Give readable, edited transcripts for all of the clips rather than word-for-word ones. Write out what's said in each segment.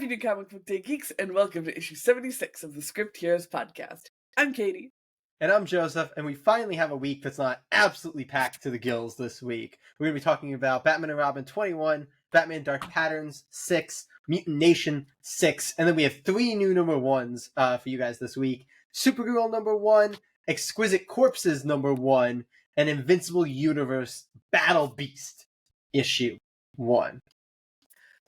Happy New Comic Book Day, Geeks, and welcome to issue 76 of the Script Heroes podcast. I'm Katie. And I'm Joseph, and we finally have a week that's not absolutely packed to the gills this week. We're going to be talking about Batman and Robin 21, Batman Dark Patterns 6, Mutant Nation 6, and then we have 3 new number 1s for you guys this week. Supergirl number 1, Exquisite Corpses number 1, and Invincible Universe Battle Beast issue 1.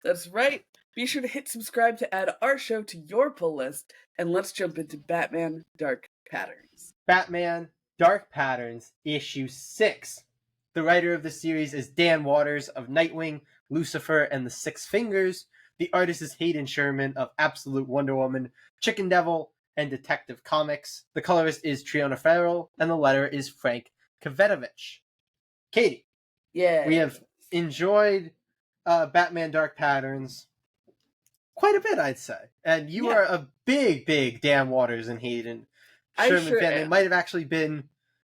That's right. Be sure to hit subscribe to add our show to your pull list, and let's jump into Batman Dark Patterns. Batman Dark Patterns issue 6. The writer of the series is Dan Waters of Nightwing, Lucifer, and the Six Fingers. The artist is Hayden Sherman of Absolute Wonder Woman, Chicken Devil, and Detective Comics. The colorist is Triona Farrell, and the letterer is Frank Kvetovich. Katie, Yeah. we have enjoyed Batman Dark Patterns quite a bit, I'd say. And you are a big Dan Waters and Hayden Sherman fan. They might have actually been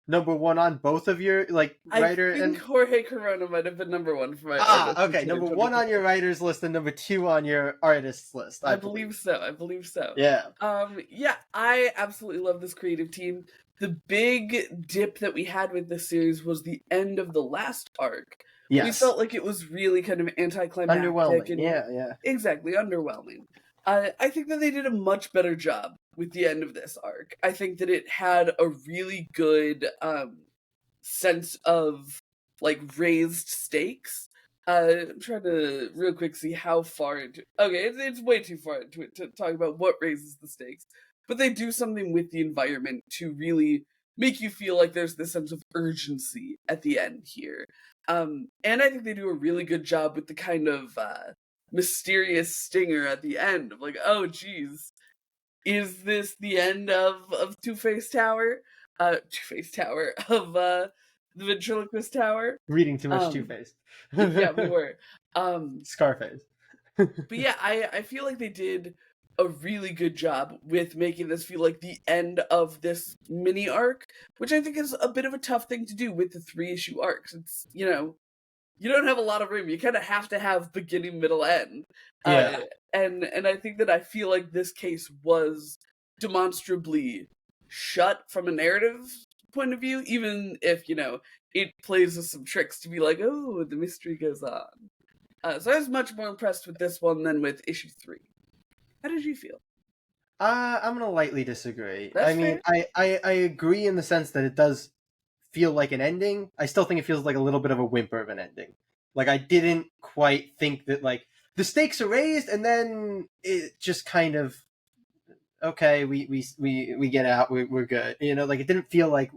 number 1 on both of your writer. I think Jorge Corona might have been number 1 for my okay, number 1 on your writers list and number 2 on your artists list. I believe so. Yeah. I absolutely love this creative team. The big dip that we had with this series was the end of the last arc. Yes. We felt like it was really kind of anticlimactic. Underwhelming. Yeah. Exactly, underwhelming. I think that they did a much better job with the end of this arc. I think that it had a really good sense of raised stakes. I'm trying to real quick see how far into it's way too far into it to talk about what raises the stakes. But they do something with the environment to really make you feel like there's this sense of urgency at the end here. And I think they do a really good job with the kind of mysterious stinger at the end of oh geez, is this the end of Two-Face Tower? Two-Face Tower of the Ventriloquist Tower? Reading too much Two-Face. Yeah, we were. Scarface. But yeah, I feel like they did a really good job with making this feel like the end of this mini arc, which I think is a bit of a tough thing to do with the 3-issue arcs. It's, you don't have a lot of room. You kind of have to have beginning, middle, end. Yeah. And I think that I feel like this case was demonstrably shut from a narrative point of view, even if, it plays with some tricks to be like, oh, the mystery goes on. So I was much more impressed with this one than with issue 3. How did you feel? I'm gonna lightly disagree. That's fair. I agree in the sense that it does feel like an ending. I still think it feels like a little bit of a whimper of an ending. I didn't quite think that the stakes are raised and then it just kind of okay, we get out, we're good. It didn't feel like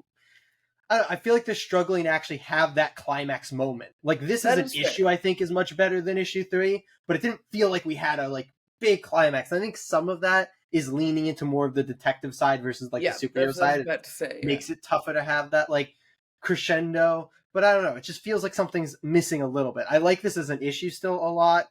I feel like they're struggling to actually have that climax moment. This is an issue I think is much better than issue 3, but it didn't feel like we had a big climax. I think some of that is leaning into more of the detective side versus the superhero side. Makes it tougher to have that crescendo. But I don't know. It just feels like something's missing a little bit. I like this as an issue still a lot.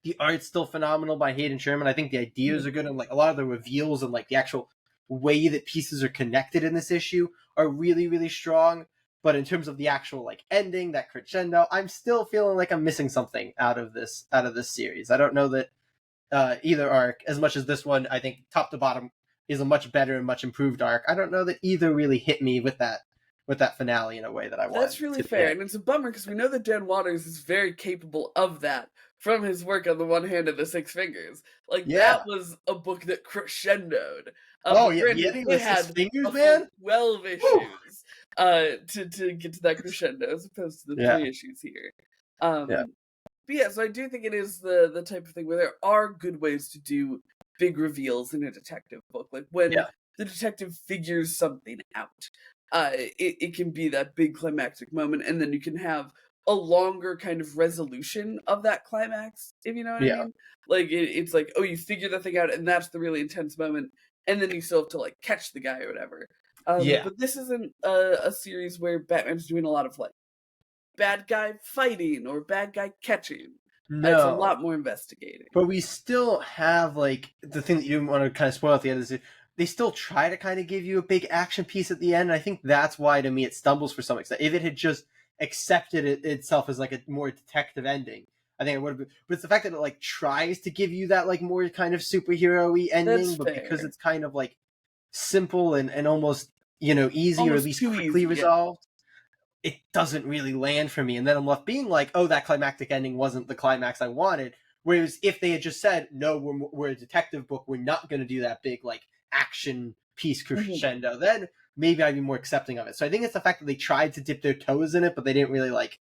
The art's still phenomenal by Hayden Sherman. I think the ideas are good, and a lot of the reveals and the actual way that pieces are connected in this issue are really, really strong. But in terms of the actual ending, that crescendo, I'm still feeling like I'm missing something out of this series. I don't know that either arc, as much as this one, I think top to bottom is a much better and much improved arc. I don't know that either really hit me with that finale in a way that I wanted. That's really fair, and it's a bummer because we know that Dan Waters is very capable of that from his work on the one hand of the Six Fingers. That was a book that crescendoed. It had Six Fingers, man? 12 issues to get to that crescendo as opposed to the 3 issues here. But yeah, so I do think it is the type of thing where there are good ways to do big reveals in a detective book. When the detective figures something out, it can be that big climactic moment, and then you can have a longer kind of resolution of that climax, if you know what I mean. It's you figure the thing out, and that's the really intense moment, and then you still have to catch the guy or whatever. But this isn't a series where Batman's doing a lot of bad guy fighting or bad guy catching. No. It's a lot more investigating. But we still have the thing that you didn't want to kind of spoil at the end is they still try to kind of give you a big action piece at the end. And I think that's why to me it stumbles for some extent. If it had just accepted itself as a more detective ending, I think it would have been, but it's the fact that it like tries to give you that like more kind of superhero-y ending, That's but fair. because it's kind of like simple and almost, you know, easy, or at Almost least too quickly easy, yeah. resolved, it doesn't really land for me. And then I'm left being like, oh, that climactic ending wasn't the climax I wanted. Whereas if they had just said, no, we're a detective book, we're not going to do that big like action piece crescendo, then maybe I'd be more accepting of it. So I think it's the fact that they tried to dip their toes in it, but they didn't really like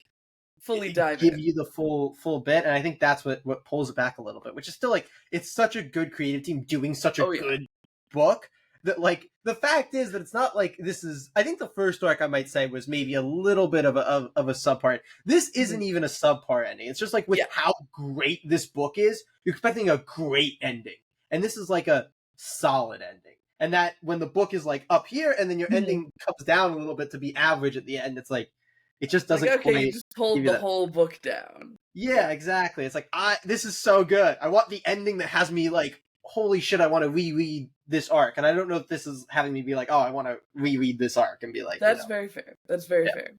fully dive give in. you the full bit. And I think that's what pulls it back a little bit, which is still like, it's such a good creative team doing such a good book that like the fact is that it's not like this is, I think the first arc I might say was maybe a little bit of a subpart. This isn't even a subpart ending. It's just like with how great this book is, you're expecting a great ending, and this is like a solid ending. And that when the book is like up here and then your ending comes down a little bit to be average at the end, it's like it just doesn't like, okay, quite you just pulled the whole book down. Yeah, exactly. It's like this is so good. I want the ending that has me like, holy shit, I want to reread this arc. And I don't know if this is having me be like, oh, I want to reread this arc and be like, that's very fair. That's very fair.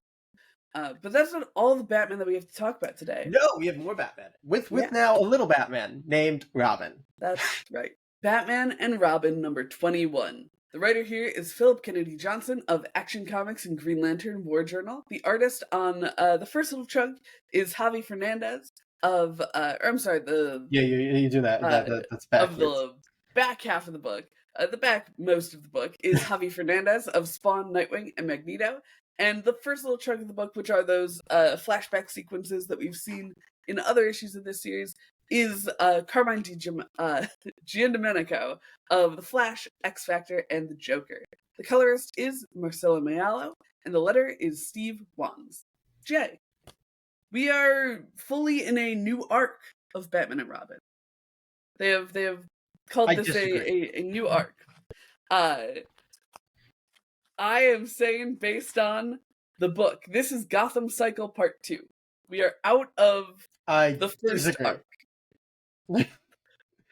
But that's not all the Batman that we have to talk about today. No, we have more Batman. With now a little Batman named Robin. That's right. Batman and Robin number 21. The writer here is Philip Kennedy Johnson of Action Comics and Green Lantern War Journal. The artist on the first little chunk is Javi Fernandez of, I'm sorry, the... Yeah, you do that. That's backwards. Of the back half of the book. The back most of the book is Javi Fernandez of Spawn, Nightwing, and Magneto. And the first little chunk of the book, which are those flashback sequences that we've seen in other issues of this series, is Carmine Giandomenico of The Flash, X Factor, and The Joker. The colorist is Marcelo Mayalo, and the letter is Steve Wands. Jay, we are fully in a new arc of Batman and Robin. They have called this a new arc. I am saying, based on the book, this is Gotham Cycle Part 2. We are out of the first arc. I'm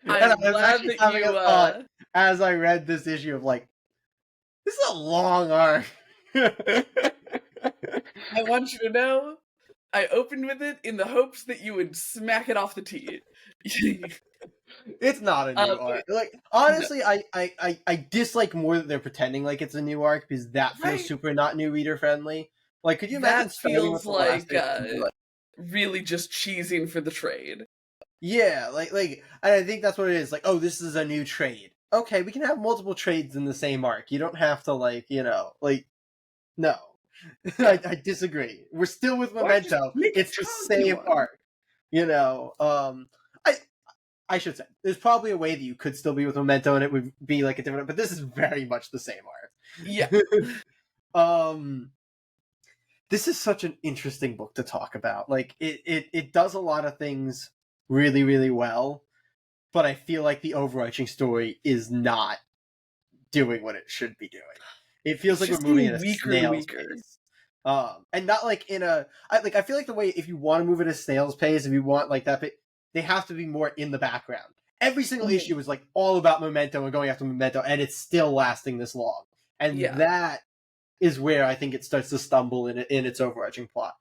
glad that you thought as I read this issue of like, this is a long arc. I want you to know, I opened with it in the hopes that you would smack it off the tee. It's not a new arc. Like, honestly, no. I dislike more that they're pretending like it's a new arc, because that feels super not new reader friendly. Like, could you imagine? That feels like really just cheesing for the trade. Yeah, like, and I think that's what it is. Like, oh, this is a new trade. Okay, we can have multiple trades in the same arc. You don't have to, like, you know, like, no. I disagree. We're still with Memento. It's the same arc. You know, I should say, there's probably a way that you could still be with Memento and it would be like a different, but this is very much the same arc. Yeah. This is such an interesting book to talk about. Like, it does a lot of things really, really well, but I feel like the overarching story is not doing what it should be doing. It feels like we're moving at a snail's pace. And not like in a... I feel like the way, if you want to move at a snail's pace, if you want like that, they have to be more in the background. Every single issue is like all about Memento and going after Memento, and it's still lasting this long. And that is where I think it starts to stumble in its overarching plot.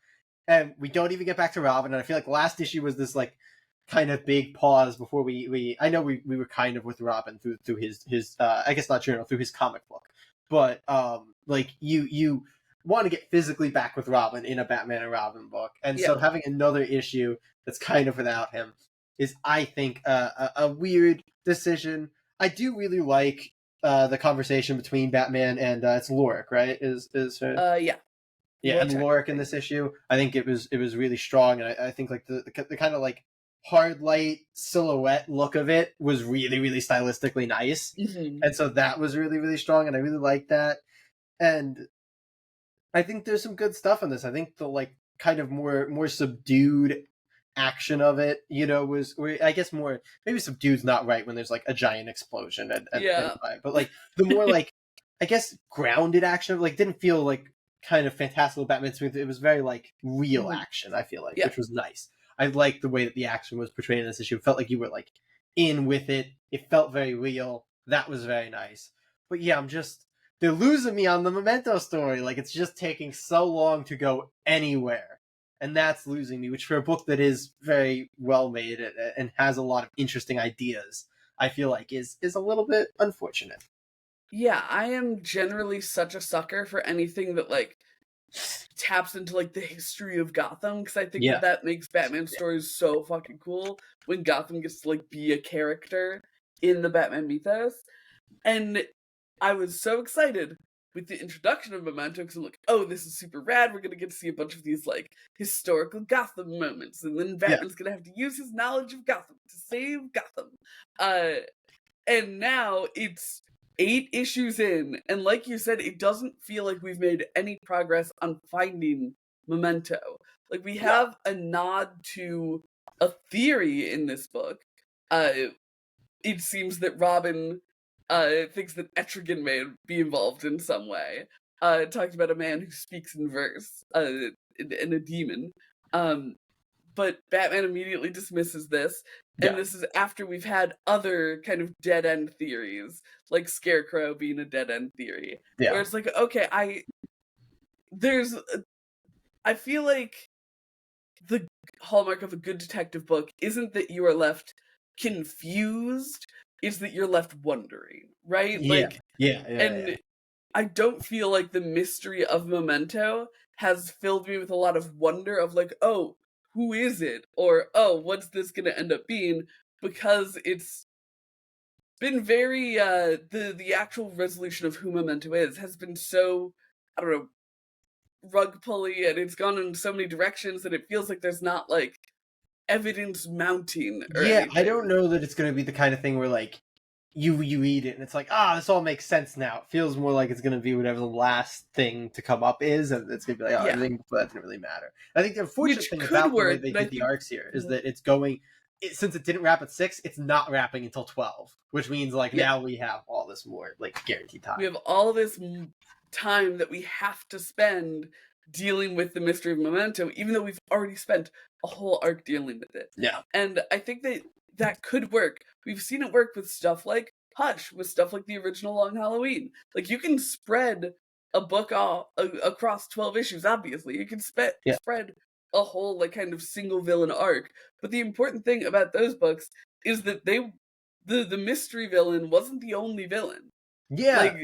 And we don't even get back to Robin, and I feel like last issue was this like kind of big pause before we I know we were kind of with Robin through his I guess not journal, through his comic book. But like you want to get physically back with Robin in a Batman and Robin book. And so having another issue that's kind of without him is, I think, a weird decision. I do really like the conversation between Batman and it's Lorik, right? Is her? Yeah, and Lorik in this issue, I think it was really strong, and I think like the kind of like hard light silhouette look of it was really, really stylistically nice, and so that was really, really strong, and I really liked that. And I think there's some good stuff in this. I think the like kind of more subdued action of it, you know, was, I guess more, maybe subdued's not right when there's like a giant explosion and but like the more like I guess grounded action, like didn't feel like kind of fantastical Batman smooth. It was very like real action, I feel like, which was nice. I liked the way that the action was portrayed in this issue. It felt like you were like in with it. It felt very real. That was very nice. But yeah, they're losing me on the Memento story. Like, it's just taking so long to go anywhere. and that's losing me. Which for a book that is very well made and has a lot of interesting ideas, I feel like is a little bit unfortunate. Yeah, I am generally such a sucker for anything that like taps into like the history of Gotham, because I think that Yeah, that makes Batman stories so fucking cool when Gotham gets to like be a character in the Batman mythos. And I was so excited with the introduction of Memento because I'm like, oh, this is super rad. We're gonna get to see a bunch of these like historical Gotham moments, and then yeah, Batman's gonna have to use his knowledge of Gotham to save Gotham. Uh, and now it's 8 issues in, and like you said, it doesn't feel like we've made any progress on finding Memento. Like we no, have a nod to a theory in this book. Uh, it seems that Robin thinks that Etrigan may be involved in some way. It talked about a man who speaks in verse, and a demon. Um, but Batman immediately dismisses this, and yeah, this is after we've had other kind of dead end theories, like Scarecrow being a dead end theory, where yeah, it's like, okay, there's, I feel like the hallmark of a good detective book isn't that you are left confused, it's that you're left wondering, right? yeah, Like, yeah, yeah. and I don't feel like the mystery of Memento has filled me with a lot of wonder of like, oh, who is it? Or, oh, what's this gonna end up being? Because it's been very the actual resolution of who Memento is has been so, I don't know, rug pulley, and it's gone in so many directions that it feels like there's not like evidence mounting or Yeah, I don't anything. know that it's going to be the kind of thing where like you read it and it's like, this all makes sense now. It feels more like it's going to be whatever the last thing to come up is, and it's going to be like, Yeah. everything before that didn't really matter. I think the unfortunate Which thing could about the way work, they but I did the think arcs here is that it's going, since it didn't wrap at 6, it's not wrapping until 12, which means like yeah, now we have all this more like guaranteed time. we have all this time that we have to spend dealing with the mystery of Memento, even though we've already spent a whole arc dealing with it. Yeah, And I think that that could work. We've seen it work with stuff like Hush, with stuff like the original Long Halloween. Like you can spread a book across 12 issues, obviously. You can yeah, spread a whole like kind of single villain arc. But the important thing about those books is that the mystery villain wasn't the only villain. yeah, Like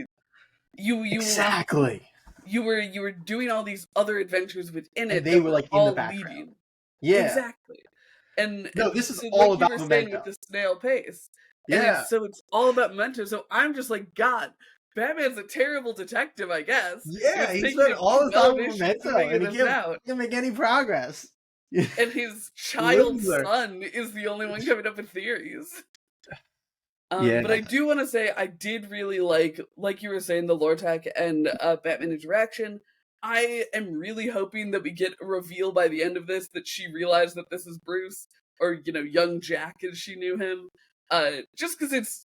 you exactly. you were doing all these other adventures within And it they that were were like in the all background. leading. Yeah, Exactly. And no, this is so all like you about were saying with Memento. the snail pace. And Yeah, it's all about Memento. So I'm just like, God, Batman's a terrible detective, I guess. yeah, It's he taking spent him all his time 12 with issues to Memento, figure and he this can't out. make any progress. And his child Loser. son is the only one coming up with theories. Yeah, But I do want to say I did really like you were saying, the Lortak and Batman interaction. I am really hoping that we get a reveal by the end of this that she realized that this is Bruce, or young Jack as she knew him. Just because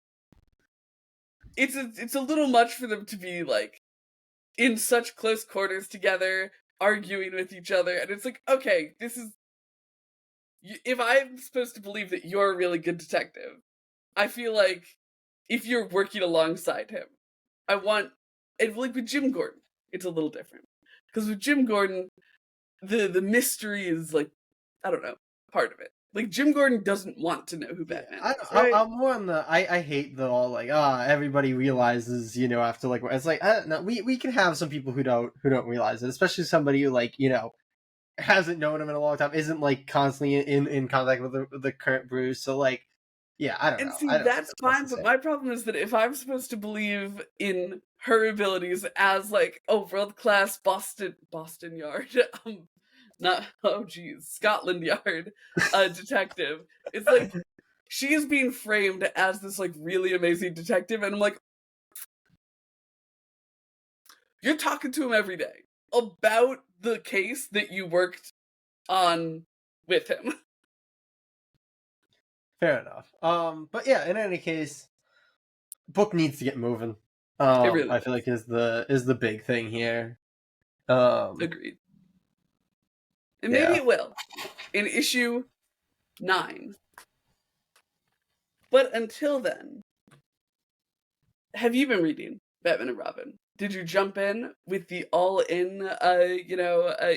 it's a little much for them to be like in such close quarters together, arguing with each other, and it's like, okay, this is, if I'm supposed to believe that you're a really good detective, I feel like if you're working alongside him, I want, and like with Jim Gordon, it's a little different. Because with Jim Gordon, the mystery is like, I don't know, part of it. Like Jim Gordon doesn't want to know who yeah. Batman I, is, I, right? I'm more on the. I hate the all like everybody realizes after like it's like I don't know. We can have some people who don't realize it, especially somebody who like hasn't known him in a long time, isn't like constantly in contact with the current Bruce. So like yeah, I don't And know. see, I don't think that's that's fine, but necessary. my problem is that if I'm supposed to believe in her abilities as like a world class Boston Yard, not, oh geez, Scotland Yard detective, it's like she is being framed as this like really amazing detective, and I'm like, you're talking to him every day about the case that you worked on with him. Fair enough. But yeah, in any case, book needs to get moving. It really I feel does. like is the big thing here. Um, Agreed. And maybe yeah. it will in issue 9. But until then, have you been reading Batman and Robin? Did you jump in with the all-in,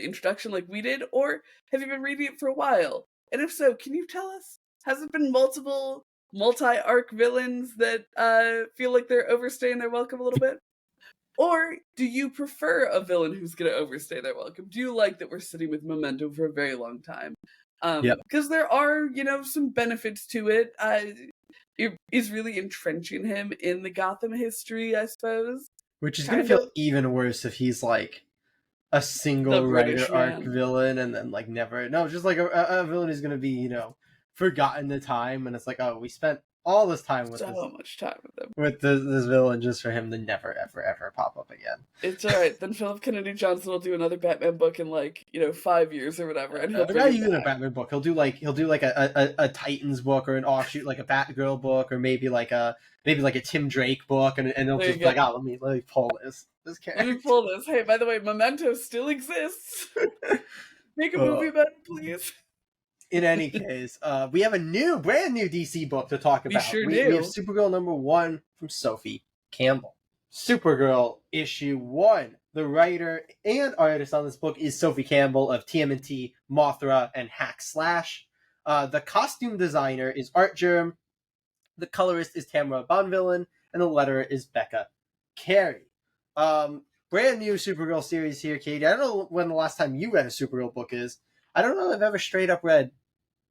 introduction like we did, or have you been reading it for a while? And if so, can you tell us? Has it been multiple multi-arc villains that feel like they're overstaying their welcome a little bit? Or do you prefer a villain who's going to overstay their welcome? Do you like that we're sitting with Memento for a very long time? Yep. Because there are, some benefits to it. It is really entrenching him in the Gotham history, I suppose. Which is going to feel even worse if he's like a single writer arc villain and then like never. No, just like a villain who's going to be, forgotten the time, and it's like, oh, we spent all this time with much time with him with this villain just for him to never ever pop up again. It's all right. Then Philip Kennedy Johnson will do another Batman book in 5 years or whatever, and he'll not even a Batman book. He'll do like a Titans book or an offshoot like a Batgirl book, or maybe like a Tim Drake book, and he'll just be like, oh, let me pull this character. Let me pull this. Hey, by the way, Memento still exists. Make a movie about it, please. In any case, we have a brand new DC book to talk about. We have Supergirl #1 from Sophie Campbell. Supergirl issue 1. The writer and artist on this book is Sophie Campbell of TMNT, Mothra, and Hack Slash. The costume designer is Art Germ. The colorist is Tamara Bonvillain, and the letterer is Becca Carey. Brand new Supergirl series here, Katie. I don't know when the last time you read a Supergirl book is. I don't know if I've ever straight up read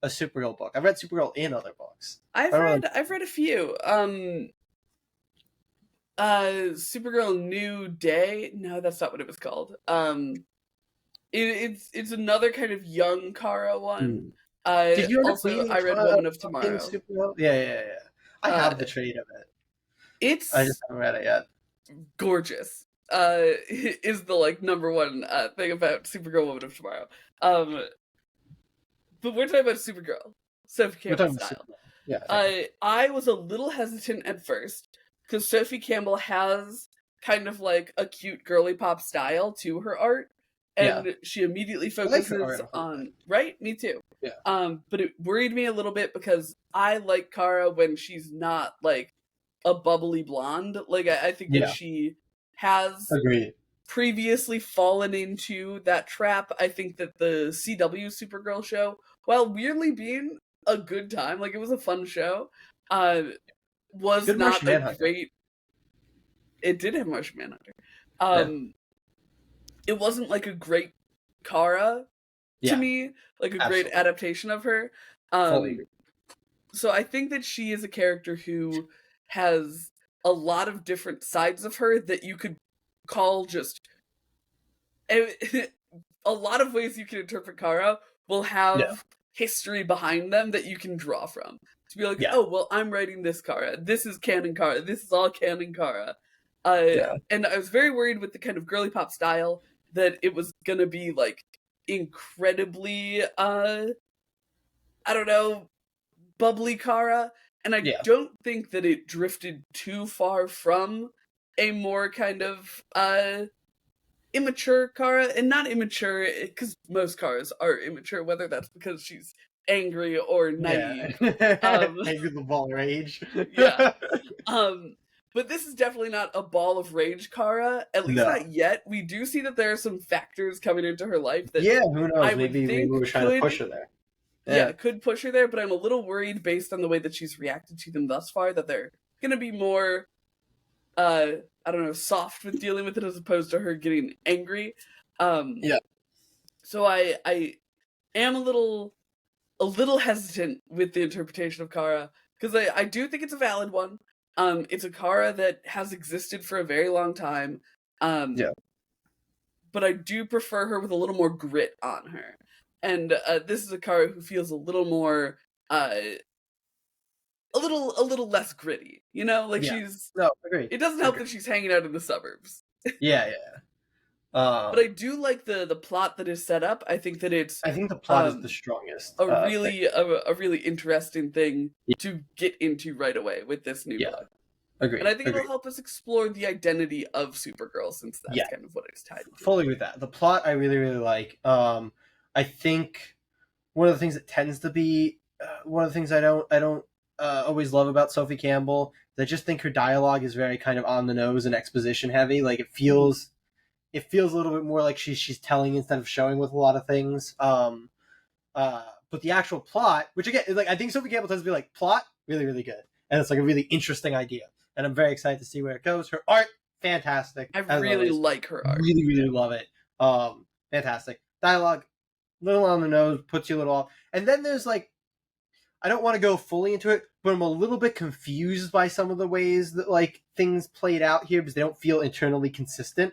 a Supergirl book. I've read Supergirl in other books. I've read a few. Supergirl New Day. No, that's not what it was called. It's another kind of young Kara one. Did you I read Woman of Tomorrow. Supergirl? Yeah. I have the trade of it. I just haven't read it yet. Gorgeous. Is the number one thing about Supergirl Woman of Tomorrow. But we're talking about Supergirl, Sophie Campbell style. Yeah. I was a little hesitant at first because Sophie Campbell has kind of like a cute girly pop style to her art, and she immediately focuses on right. Me too. Yeah. But it worried me a little bit because I like Kara when she's not like a bubbly blonde. Like I think that she has previously fallen into that trap. I think that the CW Supergirl show, while weirdly being a good time, like it was a fun show, was good not a great. It did have Martian Manhunter. It wasn't like a great Kara to me, like a great adaptation of her. So I think that she is a character who has a lot of different sides of her that you could call just a lot of ways you can interpret Kara will have history behind them that you can draw from to be like, oh well, I'm writing this Kara, this is canon Kara, this is all canon Kara. And I was very worried with the kind of girly pop style that it was gonna be like incredibly I don't know, bubbly Kara, and I don't think that it drifted too far from a more kind of immature Kara, and not immature because most Karas are immature, whether that's because she's angry or naive. Angry the ball rage. But this is definitely not a ball of rage Kara, at least not yet. We do see that there are some factors coming into her life that who knows, maybe we're trying to push her there. Could push her there, but I'm a little worried based on the way that she's reacted to them thus far that they're gonna be more I don't know, soft with dealing with it as opposed to her getting angry. So I am a little hesitant with the interpretation of Kara because I do think it's a valid one. It's a Kara that has existed for a very long time. But I do prefer her with a little more grit on her. And this is a Kara who feels a little more a little less gritty, she's agreed. It doesn't help that she's hanging out in the suburbs. But I do like the plot that is set up. I think the plot is the strongest. A really interesting thing to get into right away with this new book. Agreed. And I think it'll help us explore the identity of Supergirl, since that's kind of what it's tied to. Fully with that. The plot I really, really like. I think one of the things that tends to be one of the things I don't always love about Sophie Campbell. I just think her dialogue is very kind of on the nose and exposition heavy. Like it feels a little bit more like she's telling instead of showing with a lot of things. But the actual plot, which again, like I think Sophie Campbell tends to be like plot really really good, and it's like a really interesting idea, and I'm very excited to see where it goes. Her art fantastic. I really like her art. Really really love it. Fantastic dialogue, little on the nose, puts you a little off, and then there's like. I don't want to go fully into it, but I'm a little bit confused by some of the ways that like things played out here because they don't feel internally consistent.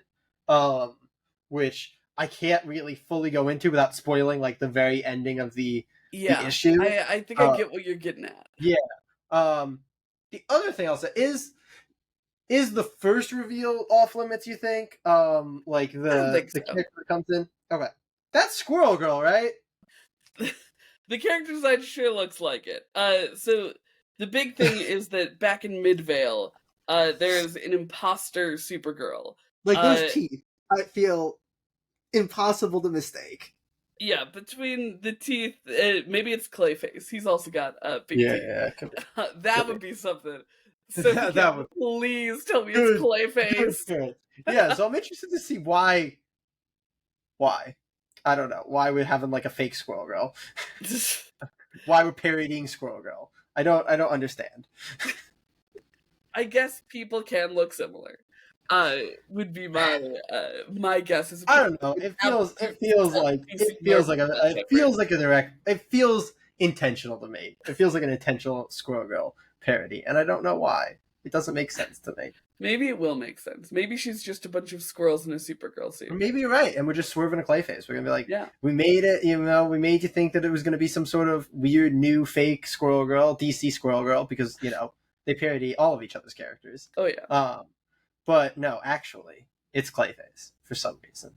Which I can't really fully go into without spoiling like the very ending of the issue. I think I get what you're getting at. Yeah. The other thing I'll say is the first reveal off limits, you think? Like the character that comes in? Okay. That's Squirrel Girl, right? The character design sure looks like it. So the big thing is that back in Midvale, there's an imposter Supergirl. Like those teeth, I feel impossible to mistake. Yeah, between the teeth, maybe it's Clayface. He's also got big teeth. Yeah. That would be something. So that would... Please tell me it's Clayface. Yeah, so I'm interested to see why. I don't know. Why we're having like a fake Squirrel Girl. Why we're parodying Squirrel Girl. I don't understand. I guess people can look similar. Would be my guess. Is I don't know. It feels intentional to me. It feels like an intentional Squirrel Girl parody, and I don't know why. It doesn't make sense to me. Maybe it will make sense. Maybe she's just a bunch of squirrels in a Supergirl suit. Or maybe you're right, and we're just swerving a Clayface. We're gonna be like, yeah, we made it. We made you think that it was gonna be some sort of weird new fake Squirrel Girl, DC Squirrel Girl, because they parody all of each other's characters. Oh yeah. But no, actually, it's Clayface for some reason.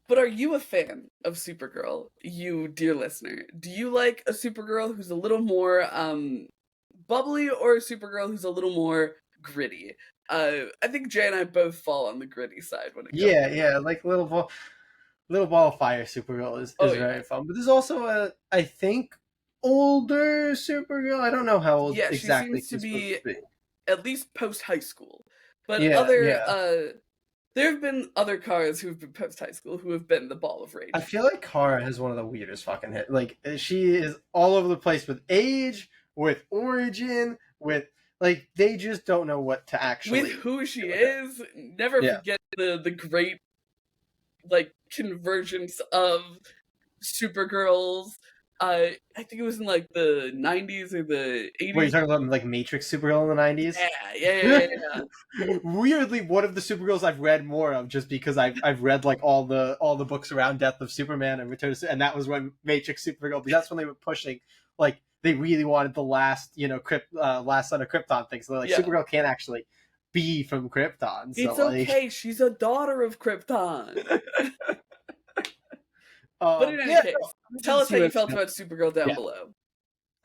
But are you a fan of Supergirl, you dear listener? Do you like a Supergirl who's a little more bubbly, or a Supergirl who's a little more gritty? I think Jay and I both fall on the gritty side when it comes to like little ball of fire Supergirl is very fun. But there's also I think older Supergirl. I don't know how old exactly she seems to be at least post high school. But there have been other Karas who have been post high school who have been the ball of rage. I feel like Kara has one of the weirdest fucking hits. Like she is all over the place with age, with origin, with like they just don't know what to actually with who she is. Never forget the great like convergence of Supergirls. I think it was in like the 90s or the 80s. Wait, you're talking about like Matrix Supergirl in the 90s? Yeah. Weirdly, one of the Supergirls I've read more of, just because I've read like all the books around Death of Superman and Return of, and that was when Matrix Supergirl, because that's when they were pushing like they really wanted the last last son of Krypton thing. So like Supergirl can't actually be from Krypton. So, it's okay. She's a daughter of Krypton. But in any case, tell us how you felt about Supergirl down below.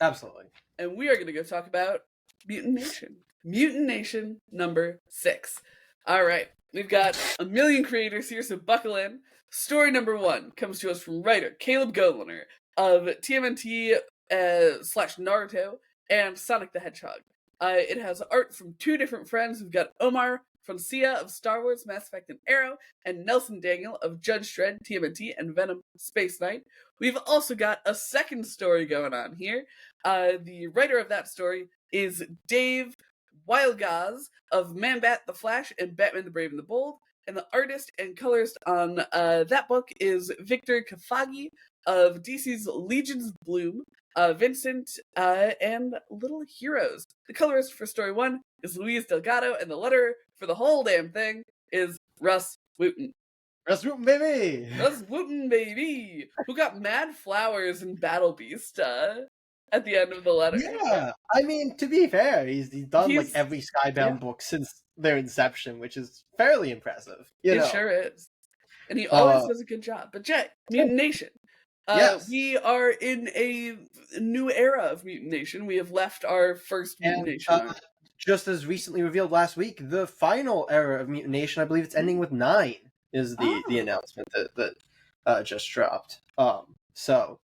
Absolutely. And we are going to go talk about Mutant Nation. Mutant Nation number 6. All right. We've got a million creators here, so buckle in. Story number 1 comes to us from writer Caleb Goliner of TMNT / Naruto and Sonic the Hedgehog. It has art from 2 different friends. We've got Omar Francia of Star Wars, Mass Effect, and Arrow, and Nelson Daniel of Judge Dredd, TMNT, and Venom Space Knight. We've also got a second story going on here. The writer of that story is Dave Wildgaz of Man-Bat, The Flash, and Batman the Brave and the Bold. And the artist and colorist on that book is Victor Kafagi of DC's Legions of Bloom, Vincent, and Little Heroes. The colorist for story 1 is Luis Delgado, and the letterer for the whole damn thing is Russ Wooten. Russ Wooten, baby! Russ Wooten, baby! Who got mad flowers in Battle Beast at the end of the letter. Yeah, I mean, to be fair, he's done like every Skybound book since their inception, which is fairly impressive. It sure is. And he always does a good job. But Jay, Mutant Nation. Yes. We are in a new era of Mutant Nation. We have left our first Mutant Nation. Just as recently revealed last week, the final era of Mutant Nation, I believe it's ending with 9, is the announcement that just dropped. So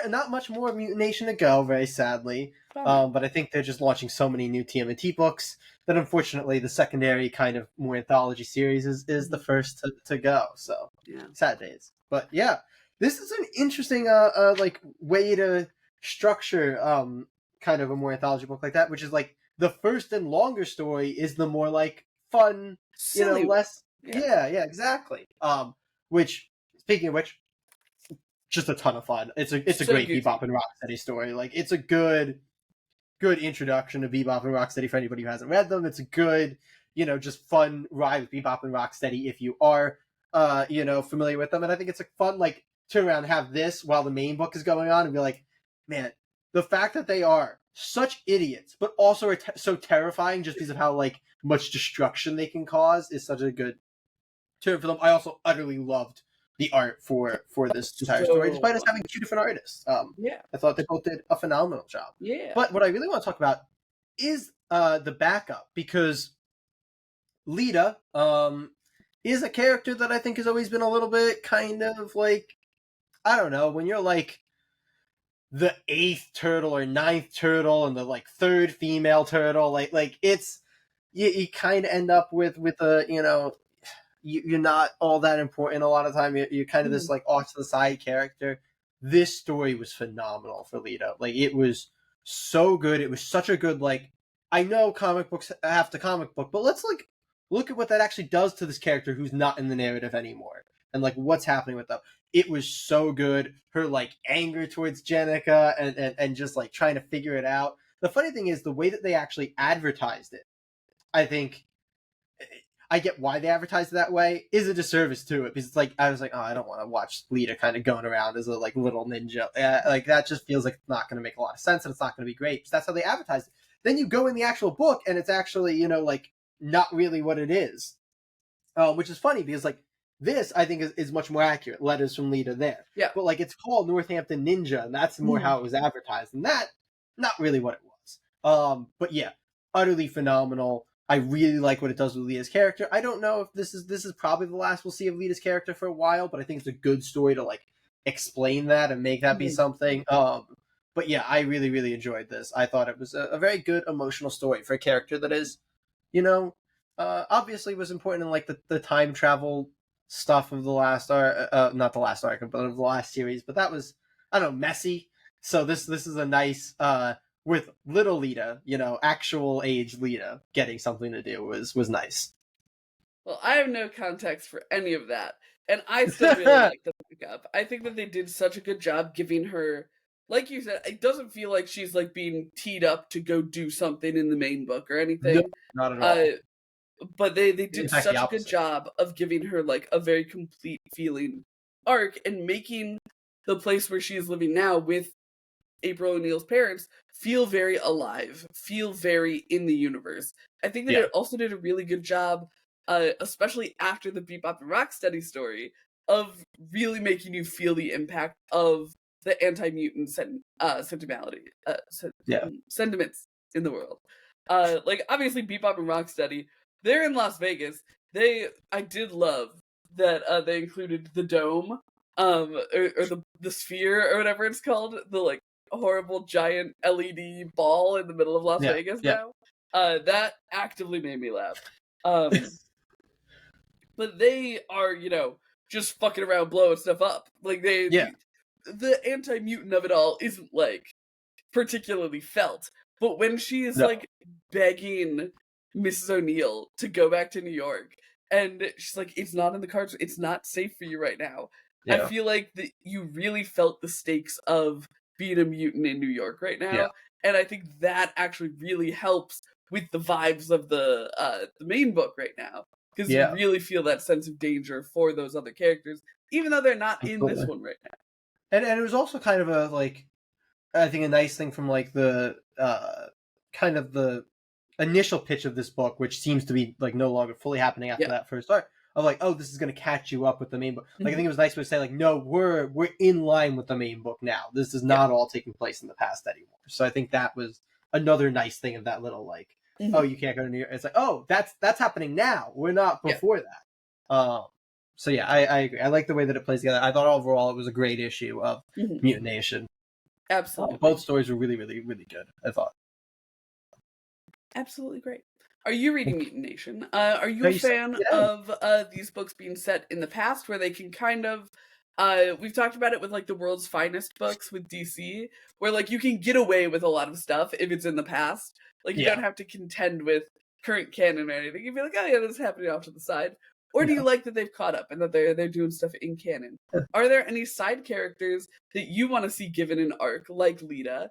not much more Mutant Nation to go, very sadly. But I think they're just launching so many new TMNT books that unfortunately the secondary kind of more anthology series is the first to go. So sad days. But yeah, this is an interesting like way to structure kind of a more anthology book like that, which is like the first and longer story is the more like fun, silly, less yeah, exactly. Which, speaking of which, just a ton of fun. It's a So great goofy. Bebop and Rocksteady story. Like, it's a good introduction to Bebop and Rocksteady for anybody who hasn't read them. It's a good, just fun ride with Bebop and Rocksteady if you are familiar with them. And I think it's a fun like turn around and have this while the main book is going on and be like, man, the fact that they are such idiots but also are so terrifying just because of how like much destruction they can cause is such a good turn for them. I also utterly loved the art for this entire story, despite us having two different artists. I thought they both did a phenomenal job. Yeah. But what I really want to talk about is the backup, because Lita is a character that I think has always been a little bit kind of like, I don't know, when you're like the 8th turtle or 9th turtle and the like 3rd female turtle, like it's you kind of end up with a you're not all that important a lot of time. You're kind of this like off to the side character. This story was phenomenal for Lita. Like, it was so good. It was such a good, like, I know comic books have to comic book, but let's like look at what that actually does to this character who's not in the narrative anymore, and like what's happening with them. It was so good. Her like anger towards Jenica and just like trying to figure it out. The funny thing is the way that they actually advertised it, I think I get why they advertised it that way, is a disservice to it, because it's like, I was like, oh, I don't want to watch Lita kind of going around as a like little ninja. Like, that just feels like it's not going to make a lot of sense, and it's not going to be great. So that's how they advertised it. Then you go in the actual book, and it's actually, like not really what it is, which is funny because like this I think is much more accurate. Letters from Lita there, but like it's called Northampton Ninja, and that's more how it was advertised, and that not really what it was. But yeah, utterly phenomenal. I really like what it does with Lita's character. I don't know if this is probably the last we'll see of Lita's character for a while, but I think it's a good story to like explain that and make that be something. But yeah, I really, really enjoyed this. I thought it was a very good emotional story for a character that is, obviously was important in like the time travel stuff of the last arc, not the last arc, but of the last series. But that was, I don't know, messy. So this is a nice with little Lita, actual age Lita getting something to do was nice. Well, I have no context for any of that, and I still really like the pickup. I think that they did such a good job giving her, like you said, it doesn't feel like she's like being teed up to go do something in the main book or anything. No, not at all. But they did such a good job of giving her like a very complete feeling arc and making the place where she is living now with April O'Neil's parents feel very alive, feel very in the universe. I think that it also did a really good job, especially after the Bebop and Rocksteady story, of really making you feel the impact of the anti-mutant sentiments in the world. Like, obviously Bebop and Rocksteady, they're in Las Vegas. I did love that they included the dome, or the sphere or whatever it's called, the like horrible giant LED ball in the middle of Las Vegas now. That actively made me laugh. But they are, just fucking around blowing stuff up. Like the anti-mutant of it all isn't like particularly felt. But when she is like begging Mrs. O'Neill to go back to New York, and she's like, it's not in the cards, it's not safe for you right now. I feel like that you really felt the stakes of being a mutant in New York right now, and I think that actually really helps with the vibes of the main book right now, because you really feel that sense of danger for those other characters, even though they're not in this one right now. And it was also kind of a like, I think a nice thing from like the kind of the initial pitch of this book, which seems to be like no longer fully happening after that first arc, of like, oh, this is going to catch you up with the main book. Like, I think it was nice to say like, no, we're in line with the main book now. This is not all taking place in the past anymore. So I think that was another nice thing of that little like, oh, you can't go to New York. It's like, oh, that's happening now. We're not before that. So yeah, I agree. I like the way that it plays together. I thought overall it was a great issue of Mutant Nation. Absolutely. Both stories were really, really, really good, I thought. Absolutely great. Are you reading Mutant Nation? Are you No, a you said fan it out. of these books being set in the past where they can kind of we've talked about it with like the world's finest books with DC, where like you can get away with a lot of stuff if it's in the past. Like you don't Yeah. have to contend with current canon or anything. You'd be like, oh yeah, this is happening off to the side. Or do Yeah. you like that they've caught up and that they're doing stuff in canon? Are there any side characters that you want to see given an arc, like Lita,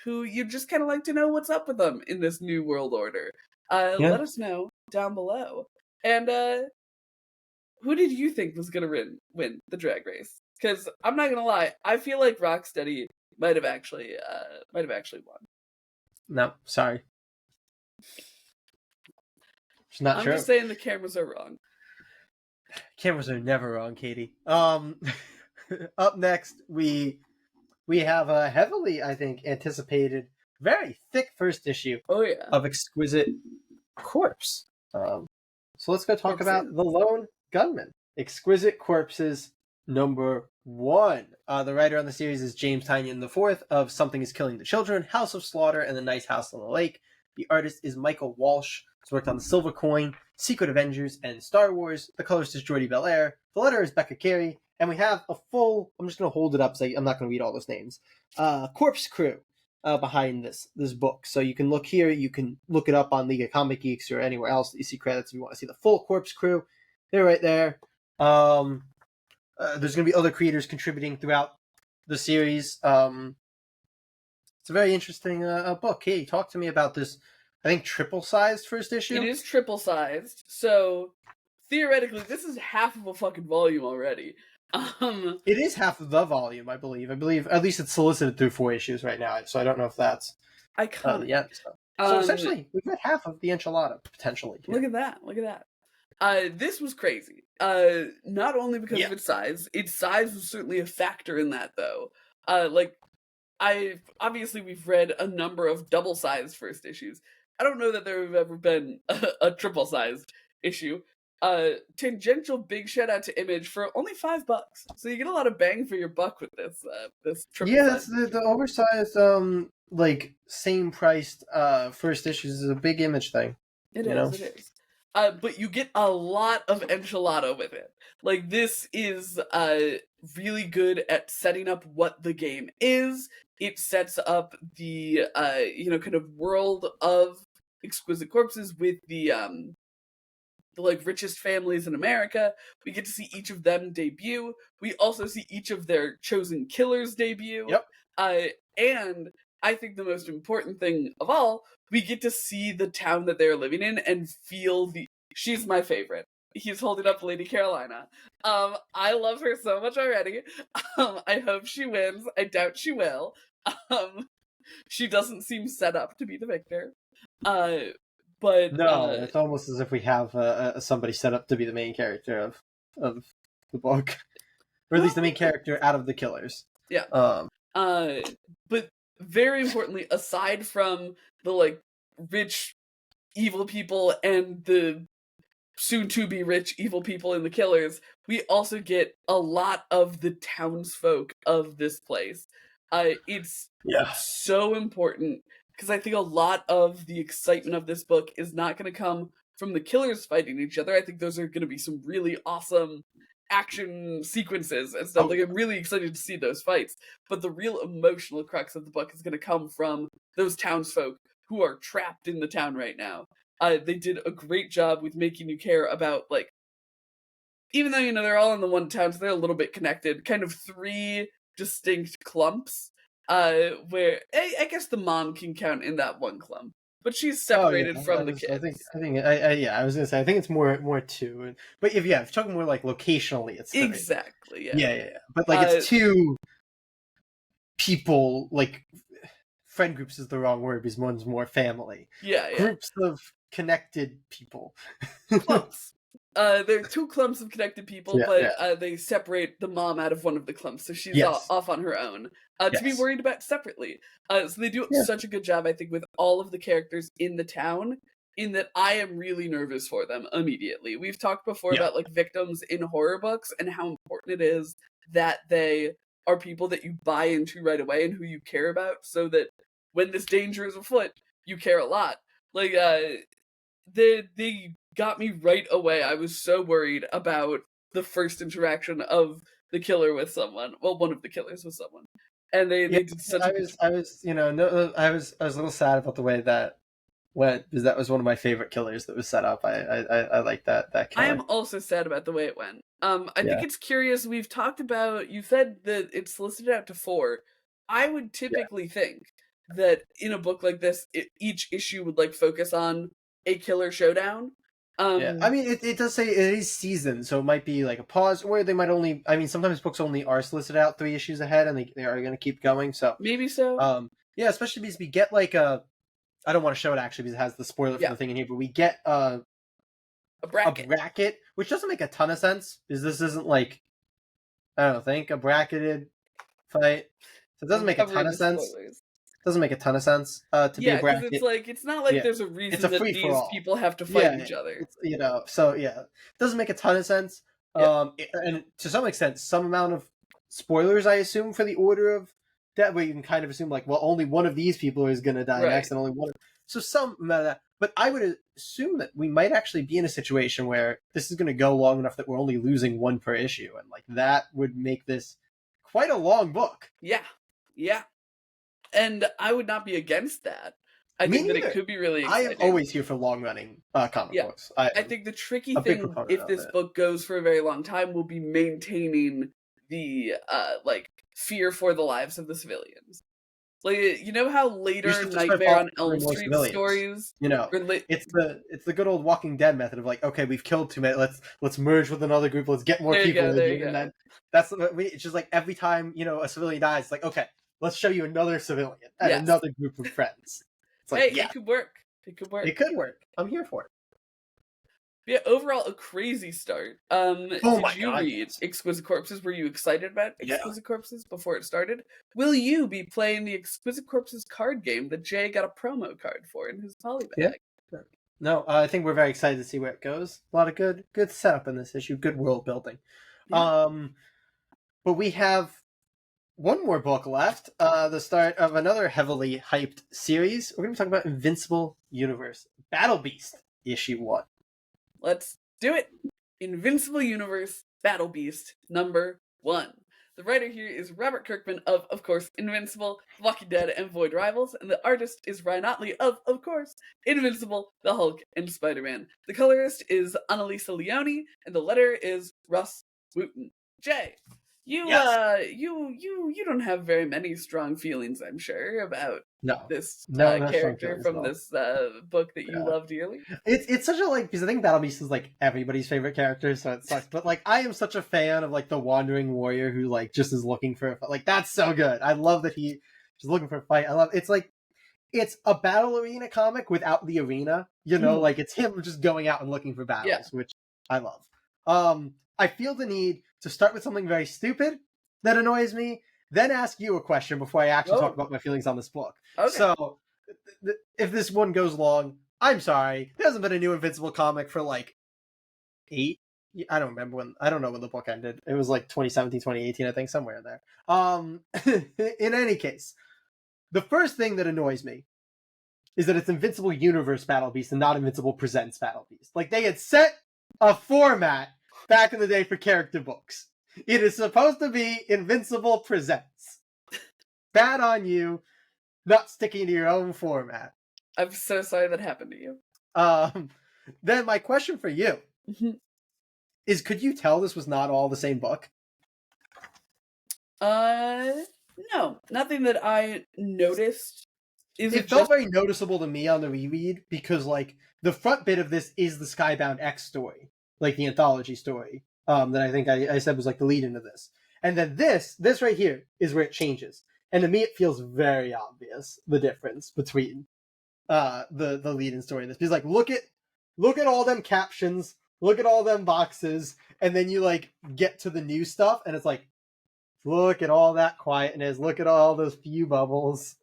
who you just kind of like to know what's up with them in this new world order? Yeah. Let us know down below. And who did you think was gonna win the drag race? Because I'm not gonna lie, I feel like Rocksteady might have actually won. No, sorry. It's not I'm true. just saying the cameras are wrong. Cameras are never wrong, Katie. Up next, we have a heavily, I think, anticipated, very thick first issue Oh yeah. of Exquisite Corpse. So let's go talk Corpse about in. The Lone Gunman. Exquisite Corpses #1. The writer on the series is James Tynion IV of Something is Killing the Children, House of Slaughter, and The Nice House on the Lake. The artist is Michael Walsh. He's worked on The Silver Coin, Secret Avengers, and Star Wars. The colorist is Jordi Belair. The letter is Becca Carey. And we have a full, I'm just going to hold it up so I'm not going to read all those names, corpse crew behind this book. So you can look here, you can look it up on League of Comic Geeks or anywhere else that you see credits if you want to see the full corpse crew. They're right there. There's going to be other creators contributing throughout the series. It's a very interesting book. Hey, talk to me about this, I think, triple-sized first issue? It is triple-sized, so theoretically this is half of a fucking volume already. It is half of the volume, I believe. I believe at least it's solicited through 4 issues right now, so I don't know if that's iconic. the end. So essentially, we've got half of the enchilada, potentially. Look at that. Look at that. This was crazy. Not only because of its size was certainly a factor in that, though. Obviously we've read a number of double-sized first issues. I don't know that there have ever been a triple-sized issue. Tangential big shout out to Image for only $5, so you get a lot of bang for your buck with this triple. Yeah, that's the oversized like same priced first issues is a big Image thing. It is. But you get a lot of enchilada with it. Like, this is really good at setting up what the game is. It sets up the kind of world of Exquisite Corpses with the like richest families in America. We get to see each of them debut. We also see each of their chosen killers debut. Yep. And I think the most important thing of all, we get to see the town that they're living in and feel she's my favorite. He's holding up Lady Carolina. I love her so much already. I hope she wins. I doubt she will. She doesn't seem set up to be the victor. But no, it's almost as if we have somebody set up to be the main character of the book, or at least the main character out of the killers. Yeah. But very importantly, aside from the like rich evil people and the soon-to-be rich evil people in the killers, we also get a lot of the townsfolk of this place. It's so important, because I think a lot of the excitement of this book is not going to come from the killers fighting each other. I think those are going to be some really awesome action sequences and stuff. Like, I'm really excited to see those fights. But the real emotional crux of the book is going to come from those townsfolk who are trapped in the town right now. They did a great job with making you care about, like, even though, they're all in the one town, so they're a little bit connected, kind of 3 distinct clumps. Where I guess the mom can count in that one clump, but she's separated from the kids. I was gonna say I think it's more 2, but if you're talking more like locationally, it's 3. Exactly. Yeah. But like it's 2 people, like friend groups is the wrong word because one's more family. Yeah. Groups of connected people. Clumps. There are 2 clumps of connected people, but they separate the mom out of one of the clumps, so she's off on her own. To be worried about separately. So they do such a good job, I think, with all of the characters in the town, in that I am really nervous for them immediately. We've talked before about, like, victims in horror books and how important it is that they are people that you buy into right away and who you care about, so that when this danger is afoot, you care a lot. Like, they got me right away. I was so worried about the first interaction of the killer with someone. Well, one of the killers with someone. And Yeah, they did such a good job. I was, no, I was a little sad about the way that went because that was one of my favorite killers that was set up. I like that I killing. am also sad about the way it went. I think Yeah, it's curious. We've talked about, you said that it's solicited out to 4. I would yeah, typically think that in a book like this, each issue would like focus on a killer showdown. yeah. I Um, mean, it does say it is seasoned, so it might be like a pause, or they might only. I mean, sometimes books only are solicited out 3 issues ahead, and they are going to keep going. So, maybe so. yeah, especially because we get like a. I don't want to show it actually because it has the spoiler for Yeah, the thing in here, but we get a a bracket. bracket, which doesn't make a ton of sense because this isn't like I don't think a bracketed fight. So it doesn't I'm make a ton covering of the sense. spoilers. Doesn't make a ton of sense to be a Yeah, because bracket. it's not like Yeah, there's a it's reason a that free for these all. people have to fight Yeah, each other. it's, so yeah, doesn't make a ton of sense. Yeah, And to some extent, some amount of spoilers, I assume, for the order of death, where you can kind of assume like, well, only one of these people is going to die right. next, and only one. So some amount of that. But I would assume that we might actually be in a situation where this is going to go long enough that we're only losing one per issue, and like that would make this quite a long book. Yeah, yeah. And I would not be against that. I Me think that it neither. could be really I am exciting. always here for long running comic Yeah. books. I I am think the tricky a big thing, proponent if of this it. book goes for a very long time, will be maintaining the like fear for the lives of the civilians. Like, you know how You later should just start Nightmare on Elm following more Street civilians. stories relate. It's the good old Walking Dead method of like, okay, we've killed too many. Let's merge with another group. Let's get more There you people go. in There here, you and go. then that's what it's just like every time a civilian dies, it's like okay, let's show you another civilian and Yes. another group of friends. It's like Hey, yeah, it could work. It could work. it could work. I'm here for it. Yeah, overall a crazy start. Oh Did my you god, read yes. Exquisite Corpses? Were you excited about Yeah. Exquisite Corpses before it started? Will you be playing the Exquisite Corpses card game that Jay got a promo card for in his polybag? Yeah. No, I think we're very excited to see where it goes. A lot of good setup in this issue, good world building. Yeah. But we have one more book left, the start of another heavily hyped series. We're going to talk about Invincible Universe, Battle Beast, issue 1. Let's do it. Invincible Universe Battle Beast number 1. The writer here is Robert Kirkman of course, Invincible, Walking Dead, and Void Rivals, and the artist is Ryan Otley of course, Invincible, The Hulk, and Spider-Man. The colorist is Annalisa Leone, and the letterer is Russ Wooten. Jay, you you don't have very many strong feelings, I'm sure, about this no character from this book that you Yeah. love dearly. It's such a because I think Battle Beast is like everybody's favorite character, so it sucks. But like I am such a fan of like the wandering warrior who like just is looking for like that's so good. I love that he just looking for a fight. I love it's like it's a battle arena comic without the arena. Like it's him just going out and looking for battles, which I love. I feel the need to start with something very stupid that annoys me, then ask you a question before I actually talk about my feelings on this book. Okay. So, if this one goes long, I'm sorry. There hasn't been a new Invincible comic for like 8. I don't remember when. I don't know when the book ended. It was like 2017, 2018, I think, somewhere in there. In any case, the first thing that annoys me is that it's Invincible Universe Battle Beast and not Invincible Presents Battle Beast. Like they had set a format back in the day for character books. It is supposed to be Invincible Presents. Bad on you, not sticking to your own format. I'm so sorry that happened to you. Then my question for you is, could you tell this was not all the same book? No, nothing that I noticed. It felt very noticeable to me on the reread because, like, the front bit of this is the Skybound X story, like the anthology story that I think I said was like the lead into this, and then this right here is where it changes, and to me it feels very obvious the difference between the lead in story in this because like look at all them captions, look at all them boxes, and then you like get to the new stuff and it's like look at all that quietness, look at all those few bubbles.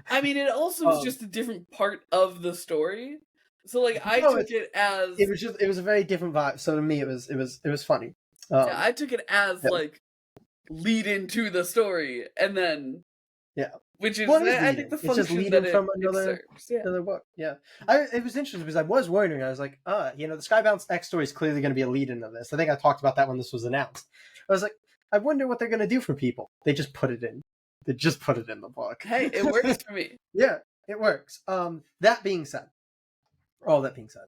I mean, it also was just a different part of the story. So like I took it as it was a very different vibe. So to me it was funny. yeah, I took it as like lead into the story, and then which is, well, it is I think, the it's just function leading that from it serves. Yeah. another book. Yeah, it was interesting because I was wondering. I was like, the Skybound X story is clearly going to be a lead into this. I think I talked about that when this was announced. I was like, I wonder what they're going to do for people. They just put it in. They just put it in the book. Hey, it works for me. Yeah, it works. That being said, all that being said,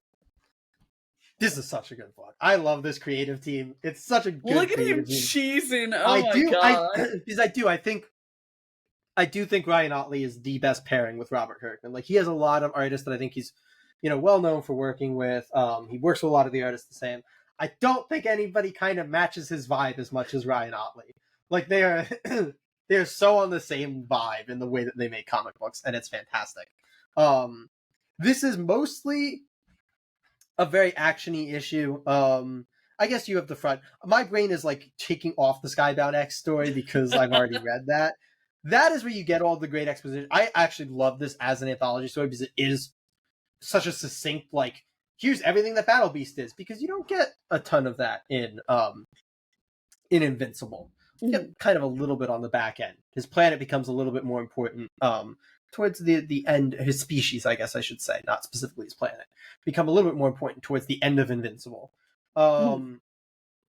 this is such a good book. I love this creative team. It's such a good Look at him creative team. cheesing. Oh my god. Because I do think Ryan Otley is the best pairing with Robert Kirkman. Like, he has a lot of artists that I think he's, well known for working with. He works with a lot of the artists the same. I don't think anybody kind of matches his vibe as much as Ryan Otley. Like, they are they're so on the same vibe in the way that they make comic books, and it's fantastic. This is mostly a very action-y issue. I guess you have the front. My brain is like taking off the Skybound X story because I've already read that. That is where you get all the great exposition. I actually love this as an anthology story because it is such a succinct, like, here's everything that Battle Beast is, because you don't get a ton of that in Invincible. You get kind of a little bit on the back end. His planet becomes a little bit more important towards the end. His species, I guess I should say, not specifically his planet, become a little bit more important towards the end of Invincible. You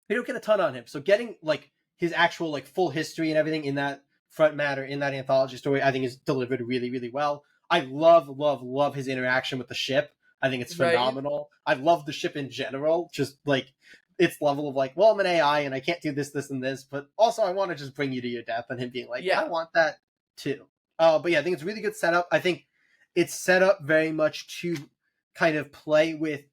don't get a ton on him, so getting like his actual like full history and everything in that front matter in that anthology story, I think, is delivered really, really well. I love his interaction with the ship. I think it's phenomenal. Right. I love the ship in general, just like its level of like, well, I'm an AI and I can't do this, this, and this, but also I want to just bring you to your death, and him being like, yeah, I want that too. But yeah, I think it's a really good setup. I think it's set up very much to kind of play with,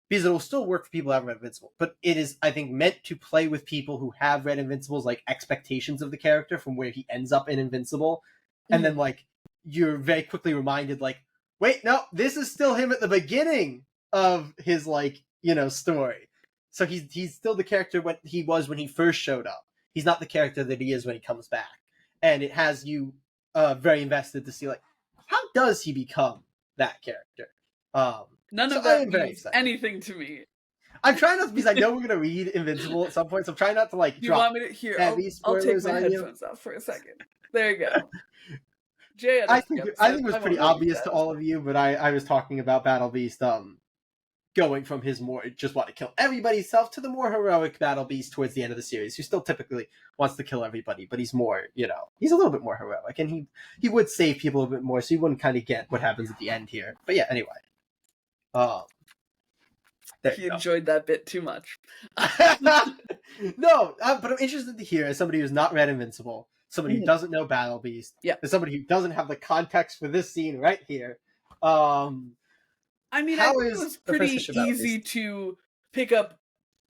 because it'll still work for people who haven't read Invincible, but it is, I think, meant to play with people who have read Invincible's like expectations of the character from where he ends up in Invincible. And then like you're very quickly reminded, like, wait, no, this is still him at the beginning of his like, story. So he's still the character what he was when he first showed up. He's not the character that he is when he comes back. And it has you very invested to see, like, how does he become that character? None of that means anything to me. I'm trying not to, because I know we're going to read Invincible at some point, so I'm trying not to, like, you want me to hear? I'll take my headphones off for a second. There you go. Jay, I think it was pretty obvious to all of you, but I was talking about Battle Beast going from his more just want to kill everybody self to the more heroic Battle Beast towards the end of the series, who still typically wants to kill everybody, but he's more, he's a little bit more heroic, and he would save people a bit more, so you wouldn't kind of get what happens at the end here. But yeah, anyway. He enjoyed that bit too much. No, but I'm interested to hear, as somebody who's not read Invincible, somebody who doesn't know Battle Beast, as somebody who doesn't have the context for this scene right here. I mean, I think it was pretty easy to pick up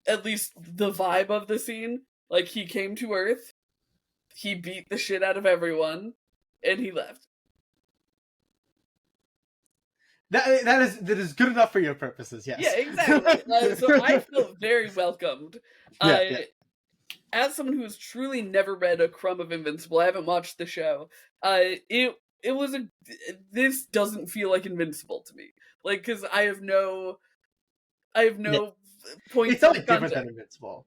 at least the vibe of the scene. Like, he came to Earth, he beat the shit out of everyone, and he left. That is good enough for your purposes, yes. Yeah, exactly. So I felt very welcomed. As someone who has truly never read a crumb of Invincible, I haven't watched the show. This doesn't feel like Invincible to me. Like, because I have no points. It's not different than Invincible.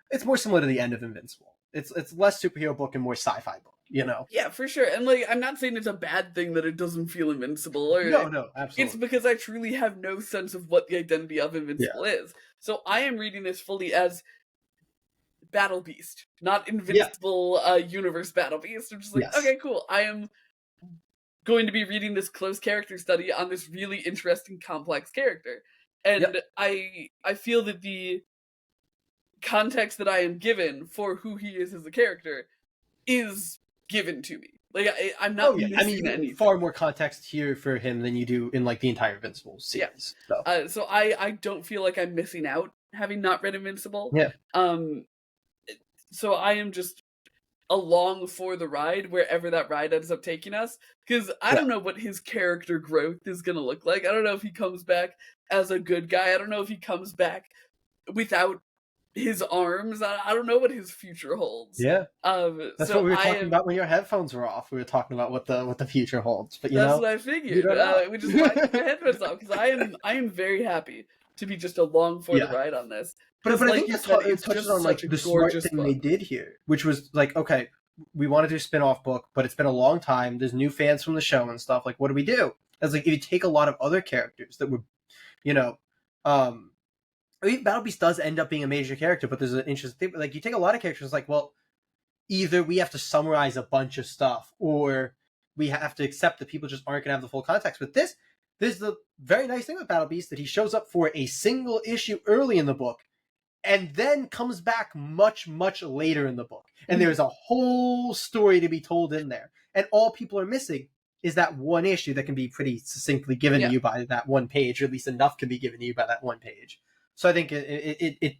It's more similar to the end of Invincible. It's less superhero book and more sci-fi book, Yeah, for sure. And like, I'm not saying it's a bad thing that it doesn't feel Invincible. No, absolutely. It's because I truly have no sense of what the identity of Invincible is. So I am reading this fully as Battle Beast, not Invincible universe Battle Beast. I'm just like, okay, cool. I am going to be reading this close character study on this really interesting, complex character. And I feel that the context that I am given for who he is as a character is given to me. Like, I'm not missing anything. Far more context here for him than you do in like the entire Invincible series. Yeah. So I don't feel like I'm missing out having not read Invincible. Yeah. So I am just along for the ride, wherever that ride ends up taking us, because I don't know what his character growth is going to look like. I don't know if he comes back as a good guy. I don't know if he comes back without his arms. I don't know what his future holds. Yeah. That's what we were talking about when your headphones were off. We were talking about what the future holds. But that's what I figured. We just took my headphones off, because I am very happy to be just along for the Yeah. ride on this. But I Like think you it said, it's touches just on like such a the smart gorgeous thing they book. did here, which was like, okay, we want to do a spin-off book, but it's been a long time. There's new fans from the show and stuff. Like, what do we do? It's like if you take a lot of other characters that were, you know, I mean, Battle Beast does end up being a major character, but there's an interesting thing. Like, you take a lot of characters, like, well, either we have to summarize a bunch of stuff, or we have to accept that people just aren't going to have the full context. With this, there's the very nice thing with Battle Beast that he shows up for a single issue early in the book, and then comes back much, much later in the book. And there's a whole story to be told in there. And all people are missing is that one issue that can be pretty succinctly given to you by that one page, or at least enough can be given to you by that one page. So I think it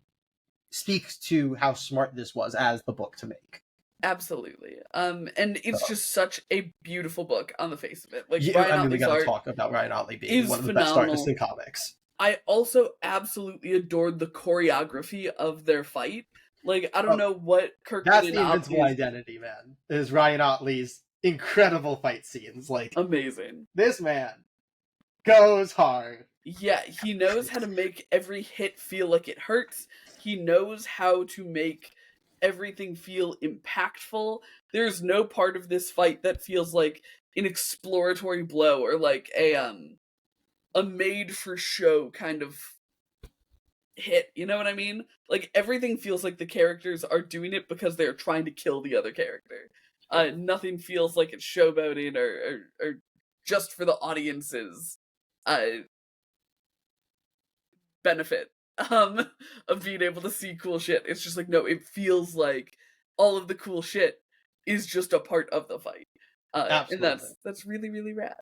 speaks to how smart this was as the book to make. Absolutely. And it's just such a beautiful book on the face of it. Like, Yeah, Ryan I mean, we Ottley's got to art talk about Ryan Ottley being is one of the phenomenal. best artists in comics. I also absolutely adored the choreography of their fight. Like, I don't know what Kirkman That's and the Invincible Ottley's identity, man. Is Ryan Ottley's incredible fight scenes. Like, amazing. this man goes hard. Yeah, he knows how to make every hit feel like it hurts. He knows how to make everything feel impactful. There's no part of this fight that feels like an exploratory blow or like a made for show kind of hit. You know what I mean? Like, everything feels like the characters are doing it because they're trying to kill the other character. Nothing feels like it's showboating or just for the audience's benefit of being able to see cool shit. It's just like, no, it feels like all of the cool shit is just a part of the fight. And that's really, really rad.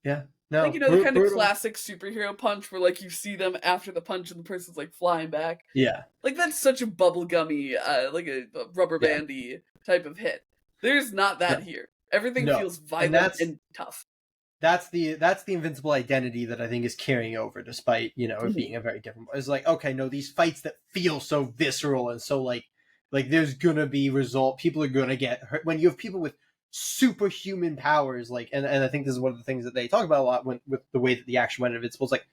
Yeah. No, like, you know, the kind of classic superhero punch where, like, you see them after the punch and the person's, like, flying back. Yeah. Like, that's such a bubblegummy, like a rubber bandy type of hit. There's not that here. Everything feels violent and tough. That's the Invincible identity that I think is carrying over, despite, you know, it being a very different. It's like, okay, no, these fights that feel so visceral and so like there's gonna be people are gonna get hurt when you have people with superhuman powers, like, and I think this is one of the things that they talk about a lot with the way that the action went. Invincible, it's like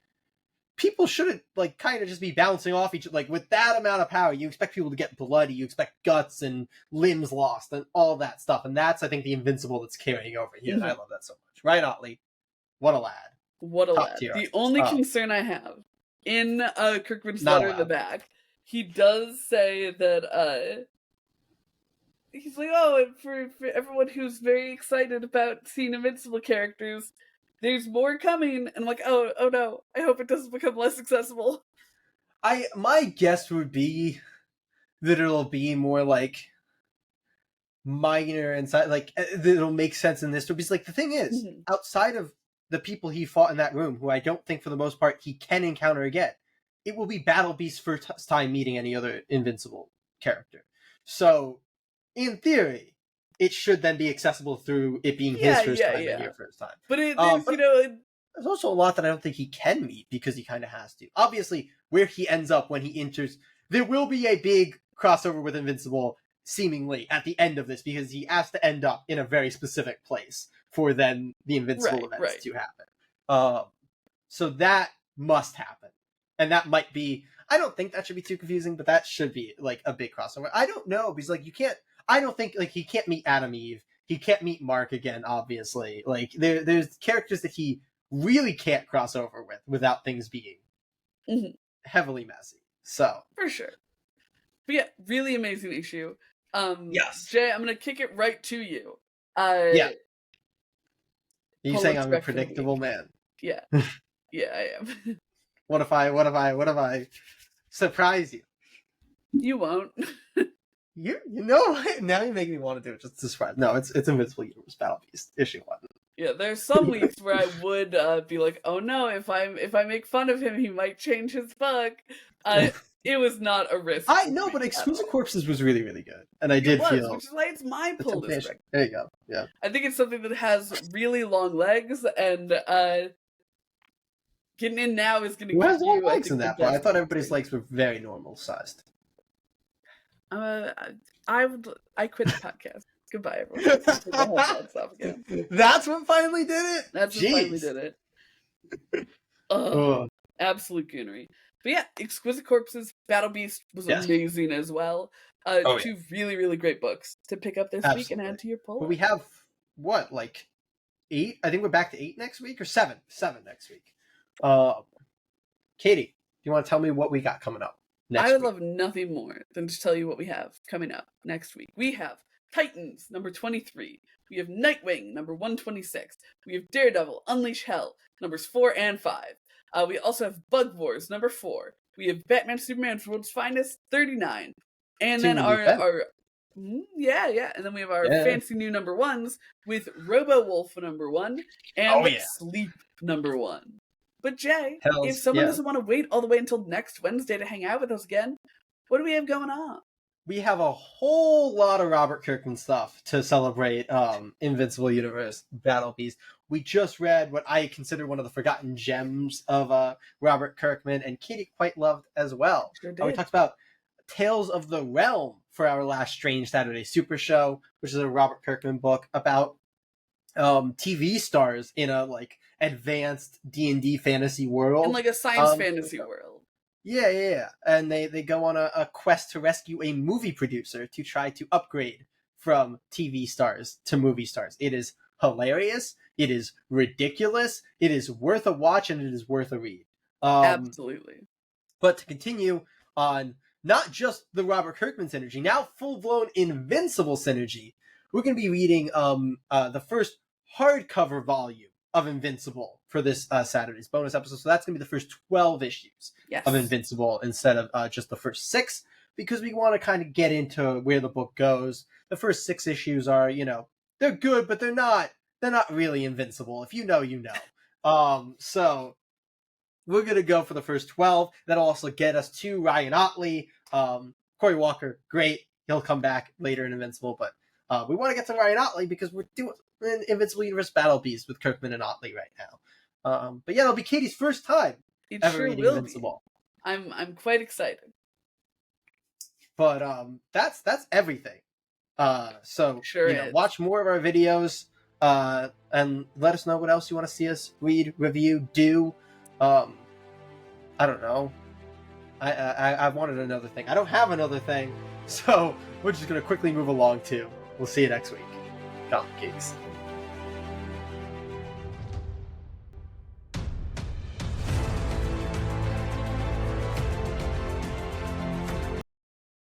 people shouldn't like kind of just be bouncing off each other. Like, with that amount of power, you expect people to get bloody, you expect guts and limbs lost and all that stuff, and that's, I think, the Invincible that's carrying over here. And I love that so much. Ryan Ottley, what a lad. What a lad. The only concern I have in Kirkman's letter in the back, he does say that he's like, oh, and for everyone who's very excited about seeing Invincible characters, there's more coming. And I'm like, oh no, I hope it doesn't become less accessible. My guess would be that it'll be more like minor inside, like it'll make sense in this story. Because, like, the thing is, outside of the people he fought in that room, who I don't think for the most part he can encounter again, it will be Battle Beast's first time meeting any other Invincible character. So, in theory, it should then be accessible through it being his first time and your first time. But you know, there's also a lot that I don't think he can meet because he kind of has to. Obviously, where he ends up when he enters, there will be a big crossover with Invincible, seemingly, at the end of this, because he has to end up in a very specific place for then the Invincible events to happen. So that must happen. And that might be, I don't think that should be too confusing, but that should be like a big crossover. I don't know, because like I don't think, like, he can't meet Adam Eve. He can't meet Mark again, obviously. Like, there's characters that he really can't cross over with without things being heavily messy. So. For sure. But yeah, really amazing issue. Yes. Jay, I'm going to kick it right to you. Yeah. Are you saying I'm a predictable man? Yeah. Yeah, I am. What if I surprise you? You won't. You know, now you make me want to do it just to surprise. No, it's Invincible Universe Battle Beast issue 1. Yeah, there's some weeks where I would be like, oh no, if I make fun of him, he might change his book. It was not a risk. I know, but Exquisite Corpses was really, really good, and I did feel, which is why it's my pull this record. There you go. Yeah, I think it's something that has really long legs, and getting in now is going to. Who has long legs in that? I thought everybody's legs were very normal sized. I quit the podcast. Goodbye, everyone. That's what finally did it? That's what finally did it. Absolute goonery. But yeah, Exquisite Corpses, Battle Beast was Yes. amazing as well. Oh, yeah. Two really, really great books to pick up this week and Absolutely. add to your But pull. we have, what, like 8? I think we're back to 8 next week, or 7. 7 next week. Katie, do you want to tell me what we got coming up next I would week? love nothing more than to tell you what we have coming up next week. We have Titans, number 23. We have Nightwing, number 126. We have Daredevil, Unleash Hell, numbers 4 and 5. We also have Bug Wars, number 4. We have Batman Superman World's Finest, 39. And then yeah. And then we have our fancy new number 1s with Robo Wolf number 1 and Sleep number 1. But Jay, if someone doesn't want to wait all the way until next Wednesday to hang out with us again, what do we have going on? We have a whole lot of Robert Kirkman stuff to celebrate Invincible Universe Battle Beast. We just read what I consider one of the forgotten gems of Robert Kirkman, and Katie quite loved as well. Sure did. We talked about Tales of the Realm for our last Strange Saturday Super Show, which is a Robert Kirkman book about TV stars in a like advanced D&D fantasy world. In like a science fantasy world. Yeah. And they go on a quest to rescue a movie producer to try to upgrade from TV stars to movie stars. It is hilarious. It is ridiculous. It is worth a watch, and it is worth a read. Absolutely. But to continue on not just the Robert Kirkman synergy, now full-blown Invincible synergy, we're going to be reading the first hardcover volume of Invincible for this Saturday's bonus episode. So that's going to be the first 12 issues of Invincible instead of just the first 6, because we want to kind of get into where the book goes. The first 6 issues are, they're good, but they're not really Invincible. If you know, you know. So we're going to go for the first 12. That'll also get us to Ryan Otley. Corey Walker, great. He'll come back later in Invincible, but we want to get to Ryan Otley because we're doing an Invincible Universe Battle Beast with Kirkman and Otley right now. But yeah, it'll be Katie's first time ever reading Invincible. I'm quite excited. But that's everything. So watch more of our videos and let us know what else you want to see us read, review, do. I don't know. I wanted another thing. I don't have another thing, so we're just gonna quickly move along to. We'll see you next week. Comic Geeks.